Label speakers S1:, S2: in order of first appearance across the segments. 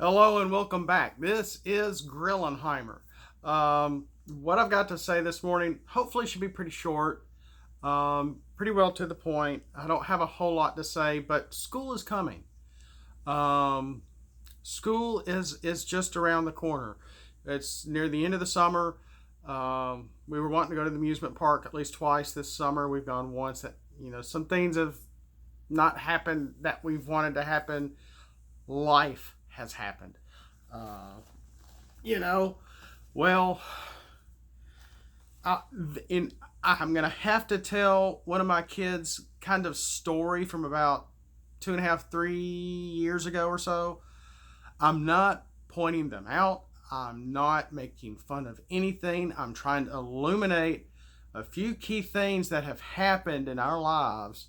S1: Hello and welcome back. This is Grillenheimer. What I've got to say this morning hopefully should be pretty short, pretty well to the point. I don't have a whole lot to say, but school is coming. School is just around the corner. It's near the end of the summer. We were wanting to go to the amusement park at least twice this summer. We've gone once. Some things have not happened that we've wanted to happen. Life has happened. Uh, you know, well, I'm going to have to tell one of my kids' kind of story from about 2.5, 3 years ago or so. I'm not pointing them out. I'm not making fun of anything. I'm trying to illuminate a few key things that have happened in our lives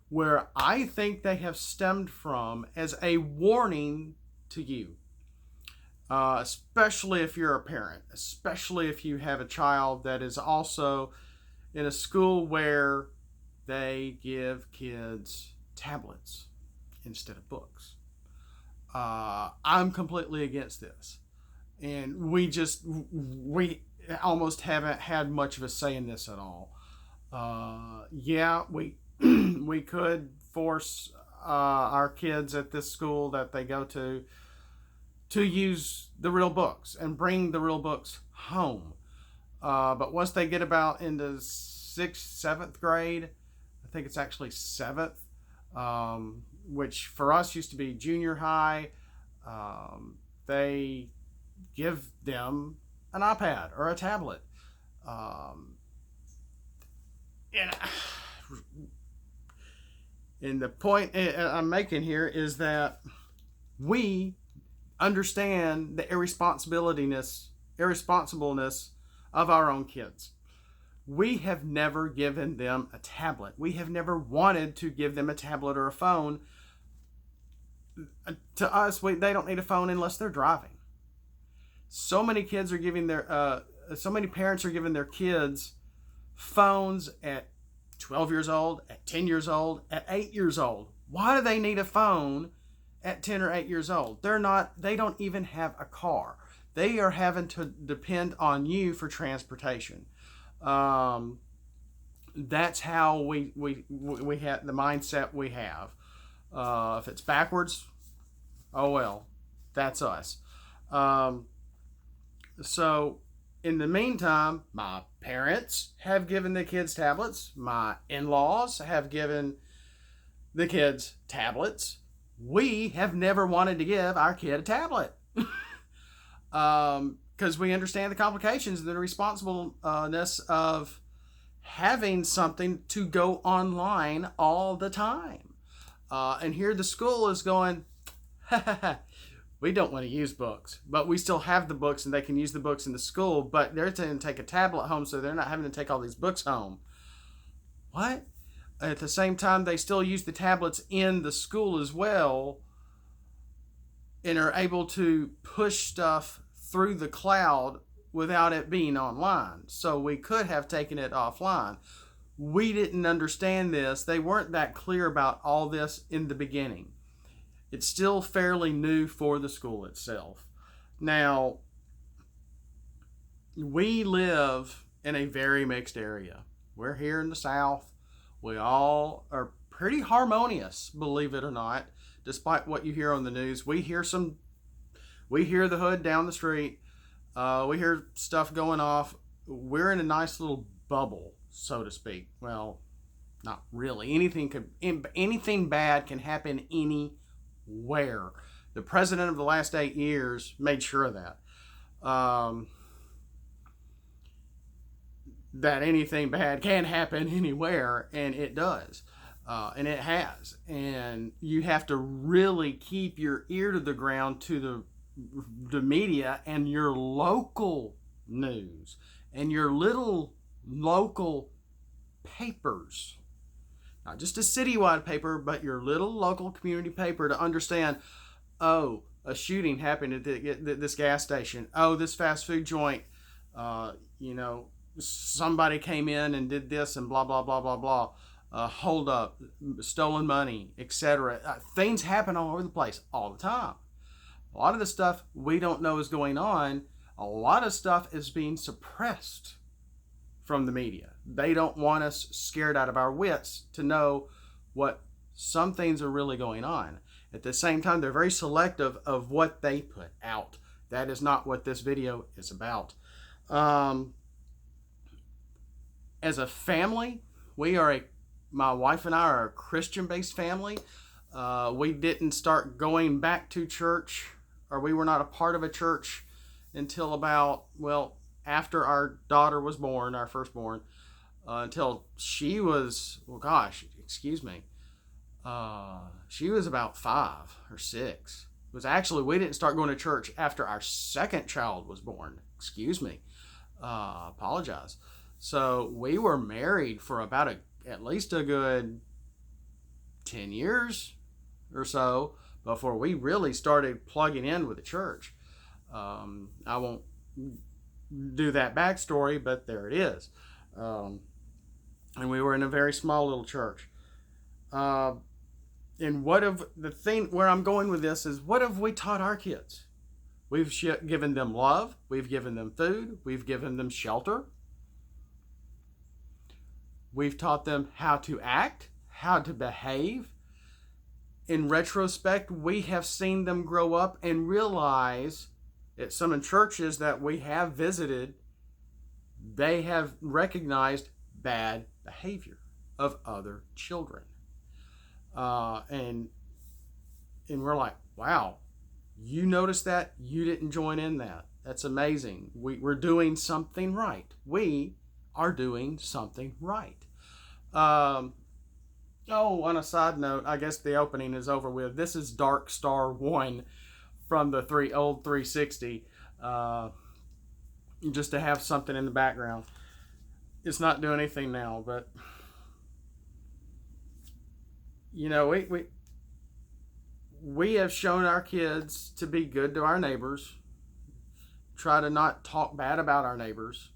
S1: where I think they have stemmed from as a warning to you, especially if you're a parent, especially if you have a child that is also in a school where they give kids tablets instead of books. I'm completely against this. And we almost haven't had much of a say in this at all. We could force our kids at this school that they go to use the real books and bring the real books home. But once they get about into 6th, 7th grade, I think it's actually 7th, which for us used to be junior high, they give them an iPad or a tablet. And the point I'm making here is that we understand the irresponsibleness of our own kids. We have never given them a tablet. We have never wanted to give them a tablet or a phone. To us, they don't need a phone unless they're driving. So many parents are giving their kids phones at 12 years old, at 10 years old, at 8 years old. Why do they need a phone at 10 or 8 years old? They don't even have a car. They are having to depend on you for transportation. That's how we have the mindset we have. If it's backwards, oh well, that's us. So in the meantime, my parents have given the kids tablets. My in-laws have given the kids tablets. We have never wanted to give our kid a tablet because we understand the complications and the responsibleness of having something to go online all the time. And here the school is going, we don't want to use books, but we still have the books and they can use the books in the school, but they're going to take a tablet home, so they're not having to take all these books home. What? At the same time, they still use the tablets in the school as well and are able to push stuff through the cloud without it being online. So we could have taken it offline. We didn't understand this. They weren't that clear about all this in the beginning. It's still fairly new for the school itself. Now, we live in a very mixed area. We're here in the South. We all are pretty harmonious, believe it or not, despite what you hear on the news. We hear the hood down the street. We hear stuff going off. We're in a nice little bubble, so to speak. Well, not really. Anything bad can happen anywhere. The president of the last 8 years made sure of that. That anything bad can happen anywhere, and it does. And it has. And you have to really keep your ear to the ground to the media and your local news and your little local papers. Not just a citywide paper, but your little local community paper to understand, oh, a shooting happened at this gas station. Oh, this fast food joint, somebody came in and did this and blah, blah, blah, blah, blah. Hold up, stolen money, etc. Things happen all over the place all the time. A lot of the stuff we don't know is going on. A lot of stuff is being suppressed from the media. They don't want us scared out of our wits to know what some things are really going on. At the same time, they're very selective of what they put out. That is not what this video is about. As a family, my wife and I are a Christian-based family. We didn't start going back to church, or we were not a part of a church until about, after our daughter was born, our firstborn, until she was, she was about 5 or 6. It was actually, we didn't start going to church after our second child was born. Apologize. So we were married for about at least a good 10 years or so before we really started plugging in with the church. I won't do that backstory, but there it is. And we were in a very small little church. And where I'm going with this is, what have we taught our kids? We've given them love. We've given them food. We've given them shelter. We've taught them how to act, how to behave. In retrospect, we have seen them grow up and realize at some churches that we have visited, they have recognized bad behavior of other children. And we're like, wow, you noticed that? You didn't join in that. That's amazing. We're doing something right. We are doing something right. On a side note, I guess the opening is over with. This is Dark Star 1 from the old 360. Just to have something in the background. It's not doing anything now, but we have shown our kids to be good to our neighbors. Try to not talk bad about our neighbors,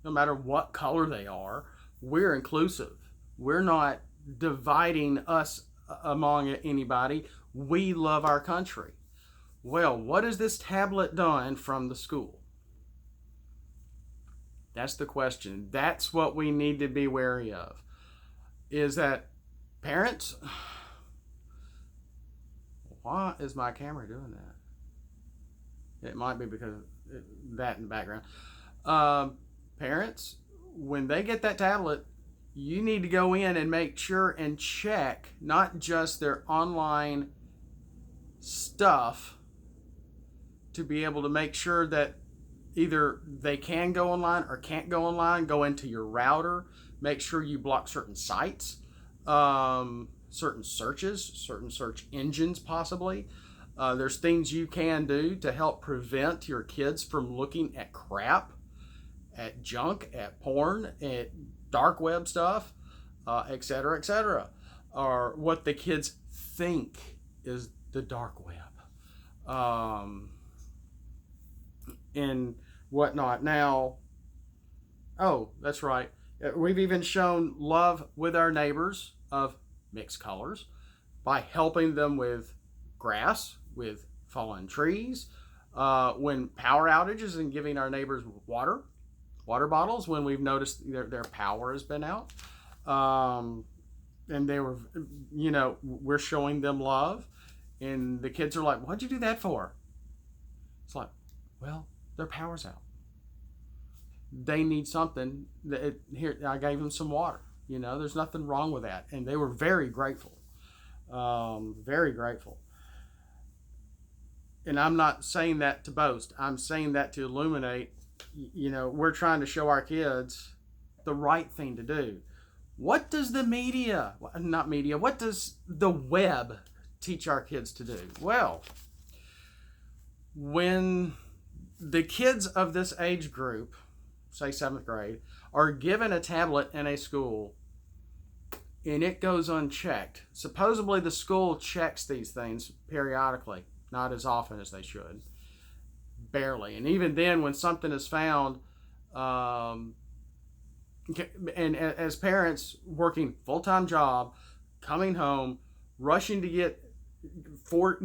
S1: no matter what color they are. We're inclusive. We're not dividing us among anybody. We love our country. Well, what has this tablet done from the school? That's the question. That's what we need to be wary of. Is that parents, why is my camera doing that? It might be because of that in the background. Parents, when they get that tablet, you need to go in and make sure and check not just their online stuff to be able to make sure that either they can go online or can't go online. Go into your router, make sure you block certain sites, certain searches, certain search engines possibly. There's things you can do to help prevent your kids from looking at crap, at junk, at porn, at dark web stuff, etc., etc., or what the kids think is the dark web, and whatnot. Now, that's right. We've even shown love with our neighbors of mixed colors by helping them with grass, with fallen trees, when power outages, and giving our neighbors water bottles when we've noticed their power has been out. And they were, we're showing them love, and the kids are like, what'd you do that for? It's like, well, their power's out. They need something. Here, I gave them some water. There's nothing wrong with that. And they were very grateful. Very grateful. And I'm not saying that to boast. I'm saying that to illuminate. We're trying to show our kids the right thing to do. What does what does the web teach our kids to do? Well, when the kids of this age group, say 7th grade, are given a tablet in a school and it goes unchecked, supposedly the school checks these things periodically, not as often as they should. Barely. And even then, when something is found, and as parents working full-time job, coming home, rushing to get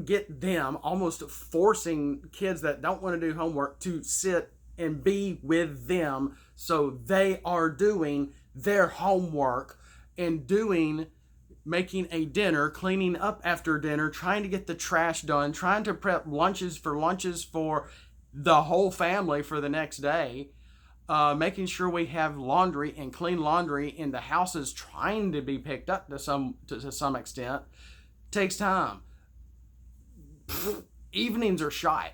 S1: get them, almost forcing kids that don't want to do homework to sit and be with them, so they are doing their homework and making a dinner, cleaning up after dinner, trying to get the trash done, trying to prep lunches for the whole family for the next day, making sure we have laundry and clean laundry, and the house is trying to be picked up to some extent. Takes time. Evenings are shot.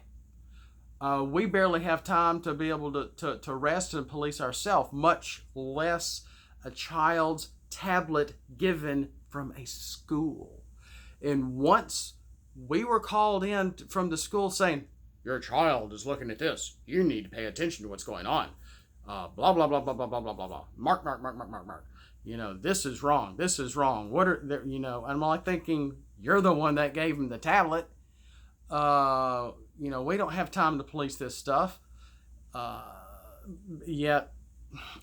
S1: We barely have time to be able to rest and police ourselves, much less a child's tablet given from a school. And once we were called in from the school saying, your child is looking at this, you need to pay attention to what's going on. Blah, blah, blah, blah, blah, blah, blah, blah, blah. Mark. This is wrong. This is wrong. What are, and I'm like thinking, you're the one that gave him the tablet. We don't have time to police this stuff. Yet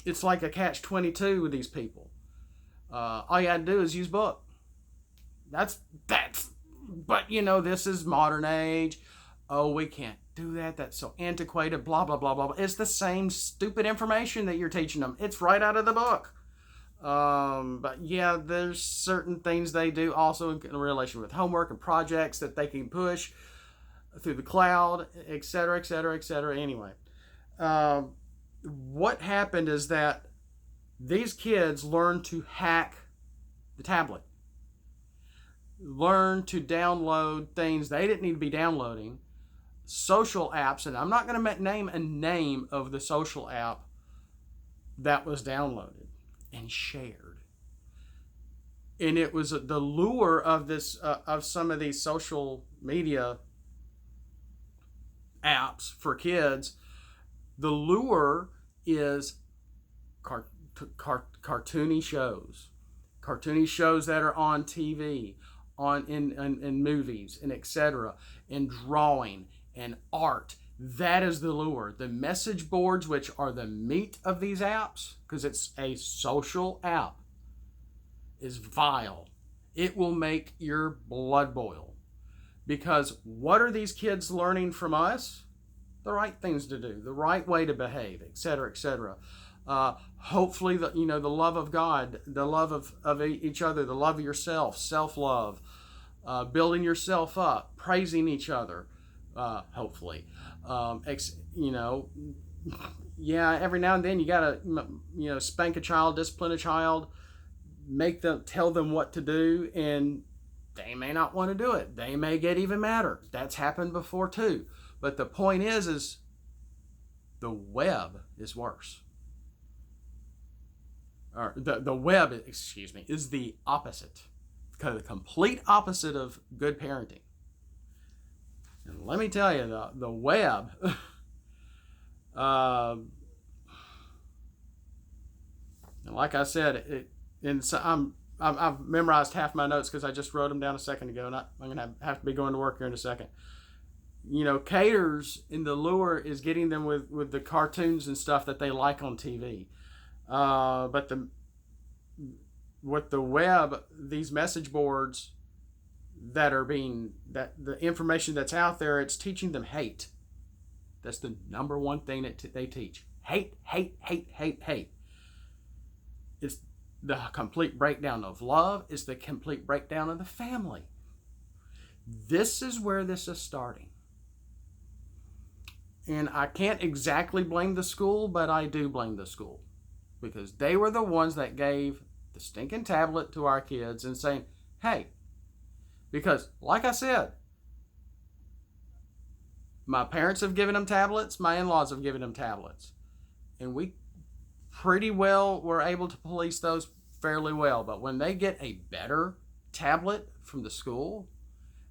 S1: it's like a catch-22 with these people. All you gotta do is use book. But this is modern age. Oh, we can't do that. That's so antiquated, blah, blah, blah, blah. It's the same stupid information that you're teaching them. It's right out of the book. But yeah, there's certain things they do also in relation with homework and projects that they can push through the cloud, etc., etc., etc. Anyway, what happened is that these kids learned to hack the tablet, learn to download things they didn't need to be downloading, social apps, and I'm not going to name a name of the social app that was downloaded and shared. And it was the lure of this of some of these social media apps for kids. The lure is cartoony shows that are on TV, in movies, and etc., and drawing and art. That is the lure. The message boards, which are the meat of these apps, because it's a social app, is vile. It will make your blood boil. Because what are these kids learning from us? The right things to do, the right way to behave, etc., etc. Hopefully, the love of God, the love of each other, the love of yourself, self-love, building yourself up, praising each other. Hopefully, every now and then you gotta, spank a child, discipline a child, tell them what to do, and they may not want to do it. They may get even madder. That's happened before too. But the point is the web is worse. Or the web, is the opposite, the complete opposite of good parenting. And let me tell you, the web, and like I said, I've memorized half my notes because I just wrote them down a second ago, and I'm going to have to be going to work here in a second. Caters in the lure is getting them with the cartoons and stuff that they like on TV. But with the web, these message boards the information that's out there, it's teaching them hate. That's the number one thing that they teach. Hate. It's the complete breakdown of love. It's the complete breakdown of the family. This is where this is starting. And I can't exactly blame the school, but I do blame the school. Because they were the ones that gave the stinking tablet to our kids and saying, hey, because like I said, my parents have given them tablets, my in-laws have given them tablets. And we pretty well were able to police those fairly well. But when they get a better tablet from the school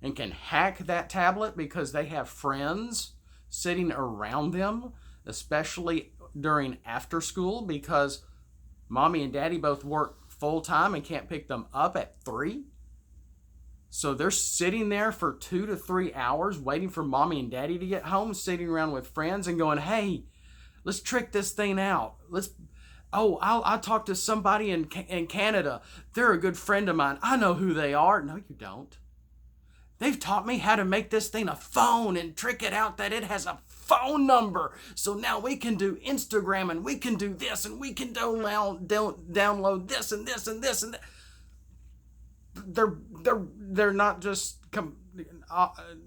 S1: and can hack that tablet because they have friends sitting around them, especially during after school, because mommy and daddy both work full time and can't pick them up at 3. So they're sitting there for 2 to 3 hours waiting for mommy and daddy to get home, sitting around with friends and going, hey, let's trick this thing out. I'll talk to somebody in Canada. They're a good friend of mine. I know who they are. No, you don't. They've taught me how to make this thing a phone and trick it out that it has a phone number. So now we can do Instagram and we can do this and we can download this and this and this and that. They're not just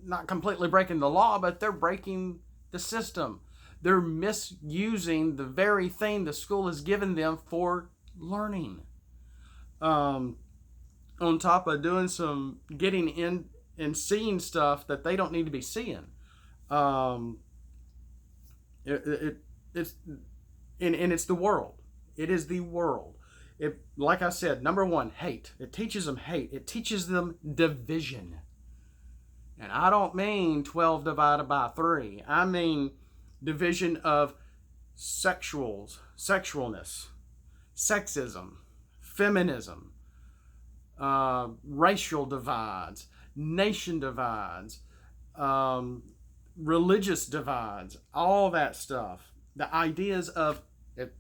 S1: not completely breaking the law, but they're breaking the system. They're misusing the very thing the school has given them for learning. On top of doing getting in and seeing stuff that they don't need to be seeing. It's the world. It is the world. Like I said, number one, hate. It teaches them hate. It teaches them division. And I don't mean 12 divided by 3. I mean division of sexualness, sexism, feminism, racial divides, nation divides, religious divides, all that stuff. The ideas of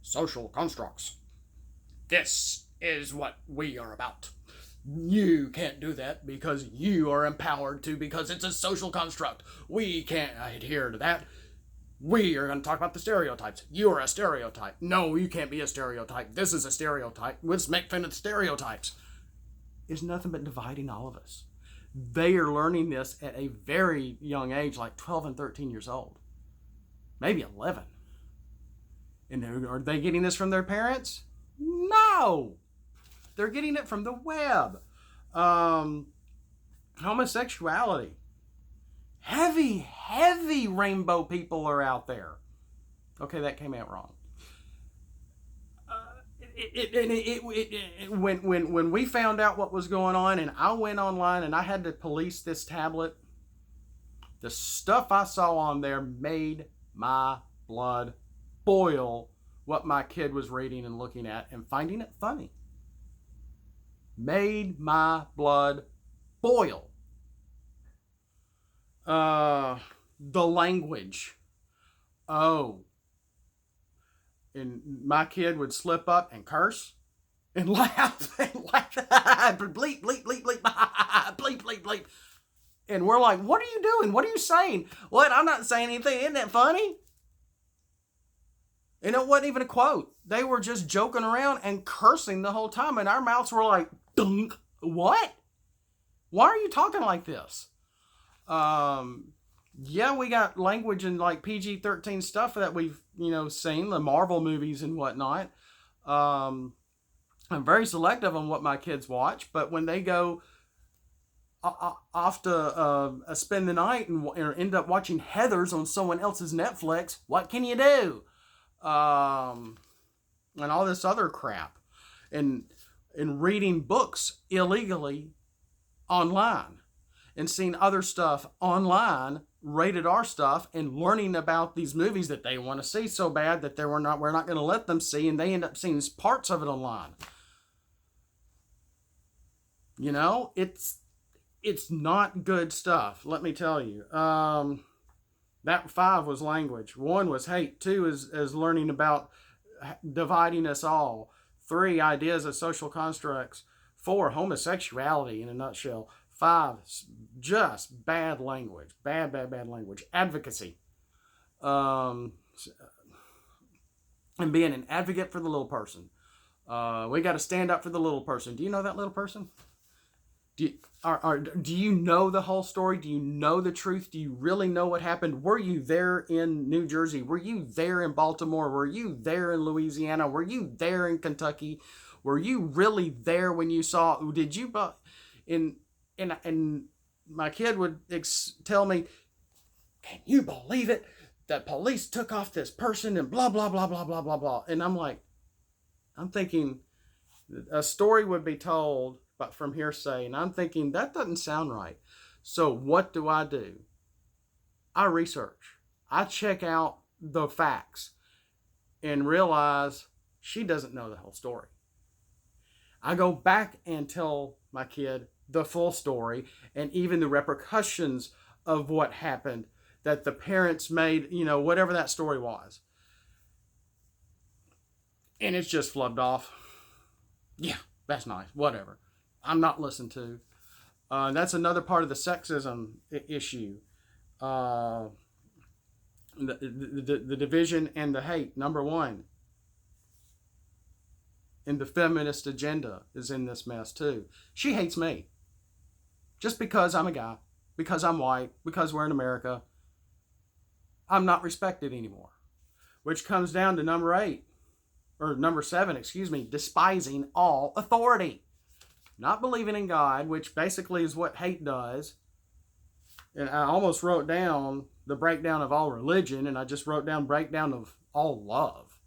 S1: social constructs. This is what we are about. You can't do that because you are empowered to, because it's a social construct. We can't adhere to that. We are going to talk about the stereotypes. You are a stereotype. No, you can't be a stereotype. This is a stereotype. Let's make fun of the stereotypes. It's nothing but dividing all of us. They are learning this at a very young age, like 12 and 13 years old. Maybe 11. And are they getting this from their parents? No! They're getting it from the web. Homosexuality. Heavy rainbow people are out there. Okay, that came out wrong. When we found out what was going on, and I went online and I had to police this tablet, the stuff I saw on there made my blood boil. What my kid was reading and looking at and finding it funny made my blood boil. The language. Oh. And my kid would slip up and curse and laugh and laugh. Bleep, bleep, bleep, bleep, bleep, bleep, bleep. And we're like, what are you doing? What are you saying? What? I'm not saying anything. Isn't that funny? And it wasn't even a quote. They were just joking around and cursing the whole time. And our mouths were like, dunk. What? Why are you talking like this? Yeah, we got language and like PG-13 stuff that we've, seen, the Marvel movies and whatnot. I'm very selective on what my kids watch, but when they go off to spend the night and end up watching Heathers on someone else's Netflix, what can you do? And all this other crap. And reading books illegally online. And seeing other stuff online, rated R stuff, and learning about these movies that they want to see so bad that we're not going to let them see, and they end up seeing parts of it online. It's not good stuff, let me tell you. That 5 was language. 1 was hate. 2 is learning about dividing us all. 3, ideas of social constructs. 4, homosexuality in a nutshell. 5, just bad language. Bad language. Advocacy. And being an advocate for the little person. We got to stand up for the little person. Do you know that little person? Do you know the whole story? Do you know the truth? Do you really know what happened? Were you there in New Jersey? Were you there in Baltimore? Were you there in Louisiana? Were you there in Kentucky? Were you really there when you saw? Did you? And my kid would tell me, "Can you believe it? The police took off this person and blah blah blah blah blah blah blah." And I'm thinking, a story would be told, but from hearsay, and I'm thinking that doesn't sound right. So what do? I research. I check out the facts and realize she doesn't know the whole story. I go back and tell my kid the full story and even the repercussions of what happened, that the parents made, whatever that story was. And it's just flubbed off. Yeah, that's nice. Whatever. I'm not listened to. That's another part of the sexism issue. Uh, the division and the hate, number one. And the feminist agenda is in this mess too. She hates me. Just because I'm a guy, because I'm white, because we're in America, I'm not respected anymore. Which comes down to number 7, despising all authority. Not believing in God, which basically is what hate does. And I almost wrote down the breakdown of all religion, and I just wrote down breakdown of all love.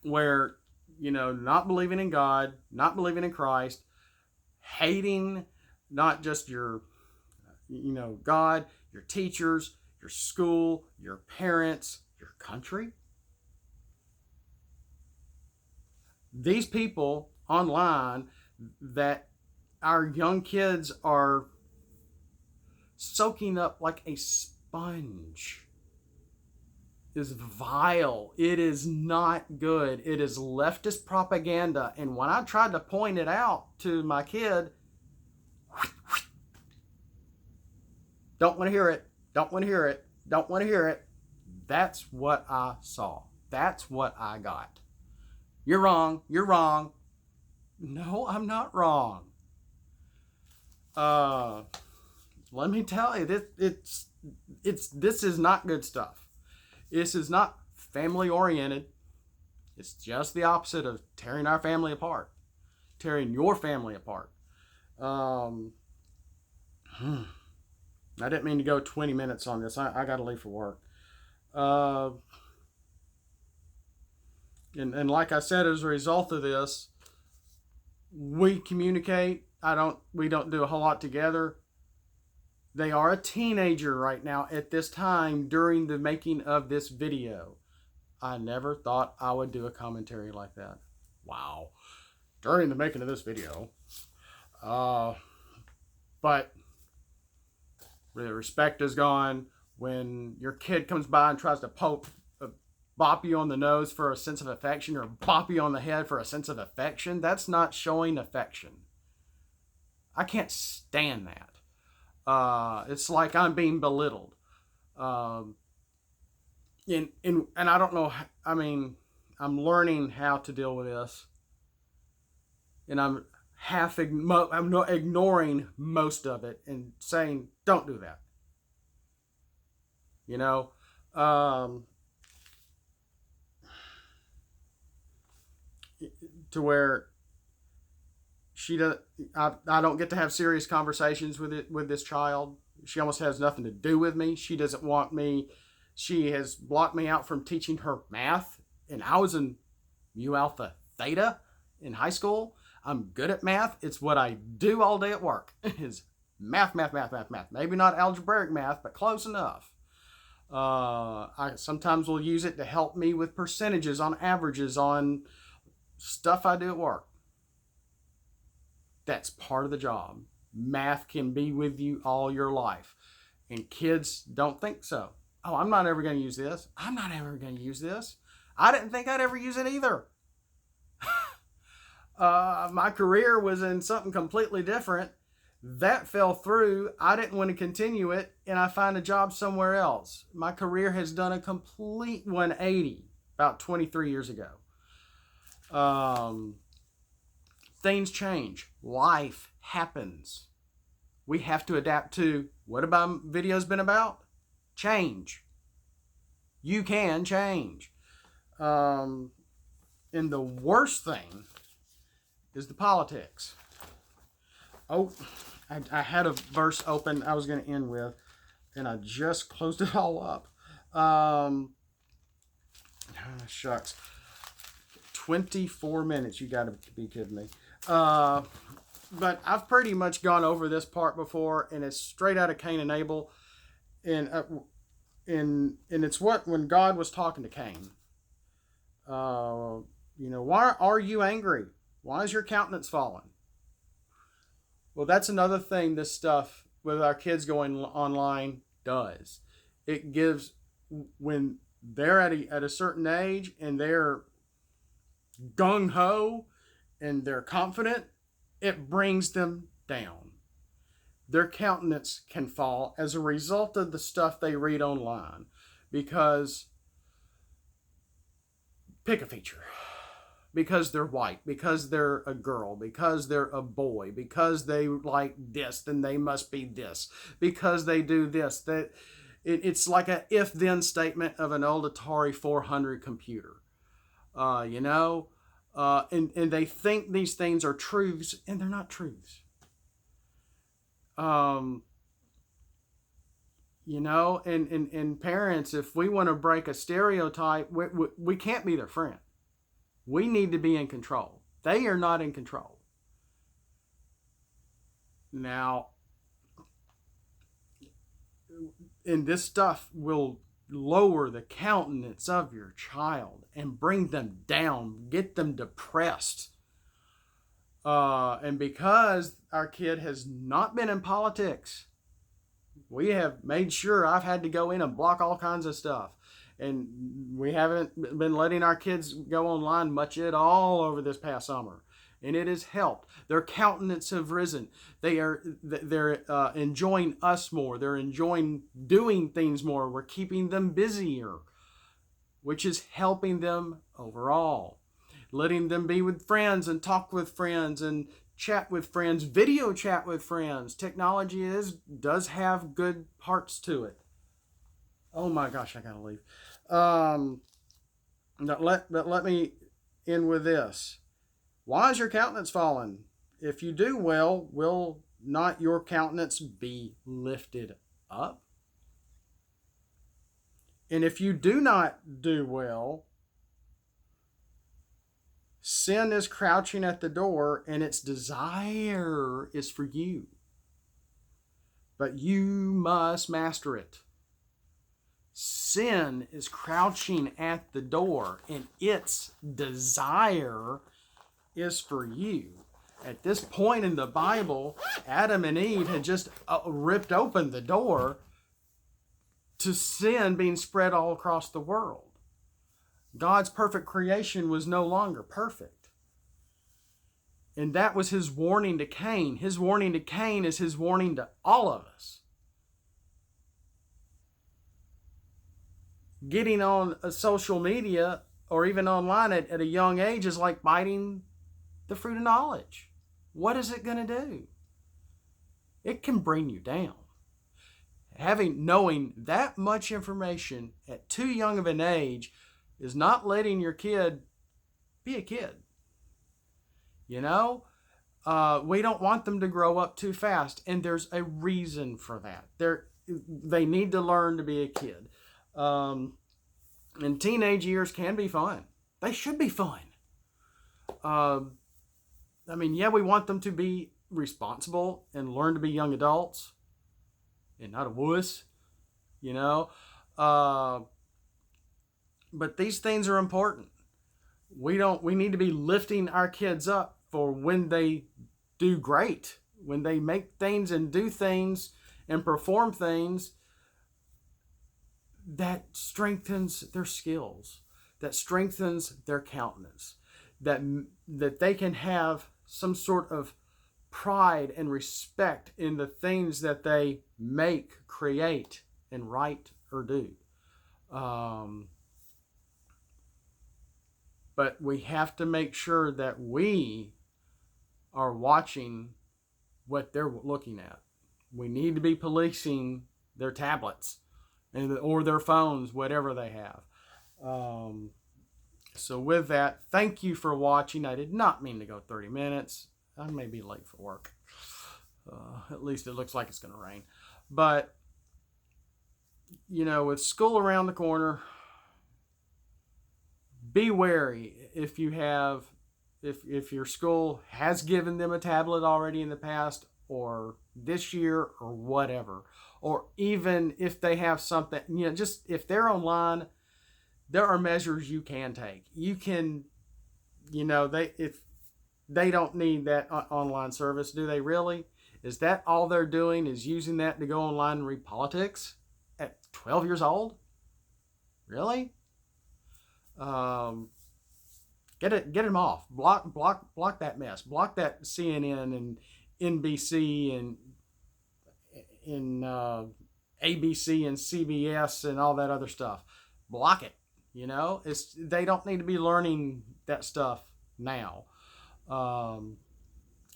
S1: Where, not believing in God, not believing in Christ, hating not just your, God, your teachers, your school, your parents, your country. These people online that our young kids are soaking up like a sponge is vile. It is not good. It is leftist propaganda. And when I tried to point it out to my kid, don't want to hear it. Don't want to hear it. Don't want to hear it. That's what I saw. That's what I got. You're wrong. You're wrong. No, I'm not wrong. Let me tell you, this is not good stuff. This is not family oriented. It's just the opposite of tearing our family apart, tearing your family apart. I didn't mean to go 20 minutes on this. I got to leave for work. And like I said, as a result of this, we communicate. We don't do a whole lot together. They are a teenager right now at this time during the making of this video. I never thought I would do a commentary like that. Wow. During the making of this video. But the respect is gone. When your kid comes by and tries to bop you on the nose for a sense of affection or bop you on the head for a sense of affection, that's not showing affection. I can't stand that. It's like I'm being belittled. And I don't know, I'm learning how to deal with this. And I'm ignoring most of it and saying, don't do that. To where I don't get to have serious conversations with this child. She almost has nothing to do with me. She doesn't want me. She has blocked me out from teaching her math. And I was in Mu Alpha Theta in high school. I'm good at math. It's what I do all day at work. Is math. Maybe not algebraic math, but close enough. I sometimes will use it to help me with percentages on averages on stuff I do at work. That's part of the job. Math can be with you all your life. And kids don't think so. Oh, I'm not ever going to use this. I'm not ever going to use this. I didn't think I'd ever use it either. My career was in something completely different. That fell through. I didn't want to continue it, and I find a job somewhere else. My career has done a complete 180 about 23 years ago. Things change. Life happens. We have to adapt to what have my videos been about? Change. You can change. And the worst thing is the politics. Oh, I had a verse open I was going to end with, and I just closed it all up. Shucks. 24 minutes. You got to be kidding me. But I've pretty much gone over this part before, and it's straight out of Cain and Abel. And it's when God was talking to Cain. Why are you angry? Why is your countenance fallen? Well, that's another thing this stuff with our kids going online does. It gives, when they're at a certain age and they're gung-ho and they're confident, it brings them down. Their countenance can fall as a result of the stuff they read online. Because, pick a feature. Because they're white, because they're a girl, because they're a boy, because they like this, then they must be this, because they do this. That it's like a if-then statement of an old Atari 400 computer. And they think these things are truths, and they're not truths. And parents, if we want to break a stereotype, we can't be their friend. We need to be in control. They are not in control. Now, and this stuff will lower the countenance of your child and bring them down, get them depressed. And because our kid has not been in politics, we have made sure I've had to go in and block all kinds of stuff. And we haven't been letting our kids go online much at all over this past summer. And it has helped. Their countenance have risen. They're enjoying us more. They're enjoying doing things more. We're keeping them busier, which is helping them overall. Letting them be with friends and talk with friends and chat with friends, video chat with friends. Technology does have good parts to it. Oh my gosh, I gotta leave. Let me end with this. Why is your countenance fallen? If you do well, will not your countenance be lifted up? And if you do not do well, sin is crouching at the door, and its desire is for you. But you must master it. Sin is crouching at the door, and its desire is for you. At this point in the Bible, Adam and Eve had just ripped open the door to sin being spread all across the world. God's perfect creation was no longer perfect. And that was his warning to Cain. His warning to Cain is his warning to all of us. Getting on social media or even online at a young age is like biting the fruit of knowledge. What is it going to do? It can bring you down. Knowing that much information at too young of an age is not letting your kid be a kid. We don't want them to grow up too fast, and there's a reason for that. They need to learn to be a kid. And teenage years can be fun. They should be fun. We want them to be responsible and learn to be young adults and not a wuss, But these things are important. We need to be lifting our kids up for when they do great, when they make things and do things and perform things that strengthens their skills, that strengthens their countenance, that they can have some sort of pride and respect in the things that they make, create, and write or do. But we have to make sure that we are watching what they're looking at. We need to be policing their tablets or their phones, whatever they have. So with that, thank you for watching. I did not mean to go 30 minutes. I may be late for work. At least it looks like it's going to rain. But, with school around the corner, be wary if your school has given them a tablet already in the past or this year or whatever. Or even if they have something, just if they're online, there are measures you can take. You can, if they don't need that online service, do they really? Is that all they're doing is using that to go online and read politics at 12 years old? Really? Get them off. Block that mess. Block that CNN and NBC and in ABC and CBS and all that other stuff. Block it. You know, they don't need to be learning that stuff now. And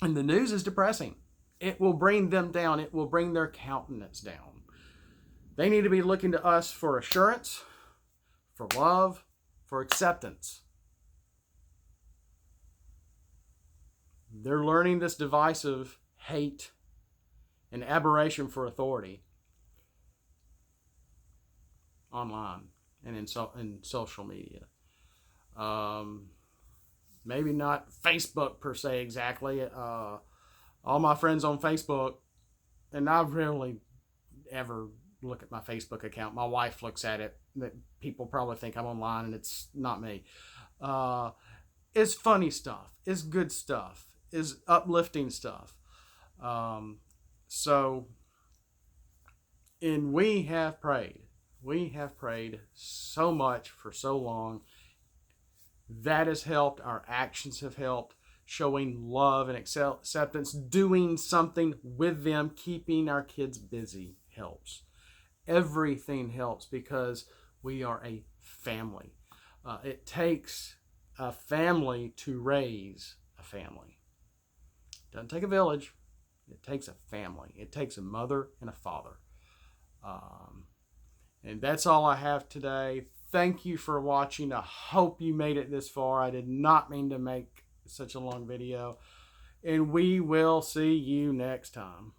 S1: the news is depressing. It will bring them down. It will bring their countenance down. They need to be looking to us for assurance, for love, for acceptance. They're learning this divisive hate and aberration for authority online and in social media. Maybe not Facebook per se exactly. All my friends on Facebook, and I rarely ever look at my Facebook account. My wife looks at it. That people probably think I'm online, and it's not me. It's funny stuff. It's good stuff. It's uplifting stuff. And we have prayed. We have prayed so much for so long. That has helped. Our actions have helped. Showing love and acceptance, doing something with them, keeping our kids busy helps. Everything helps because we are a family. It takes a family to raise a family. It doesn't take a village. It takes a family. It takes a mother and a father. And that's all I have today. Thank you for watching. I hope you made it this far. I did not mean to make such a long video. And we will see you next time.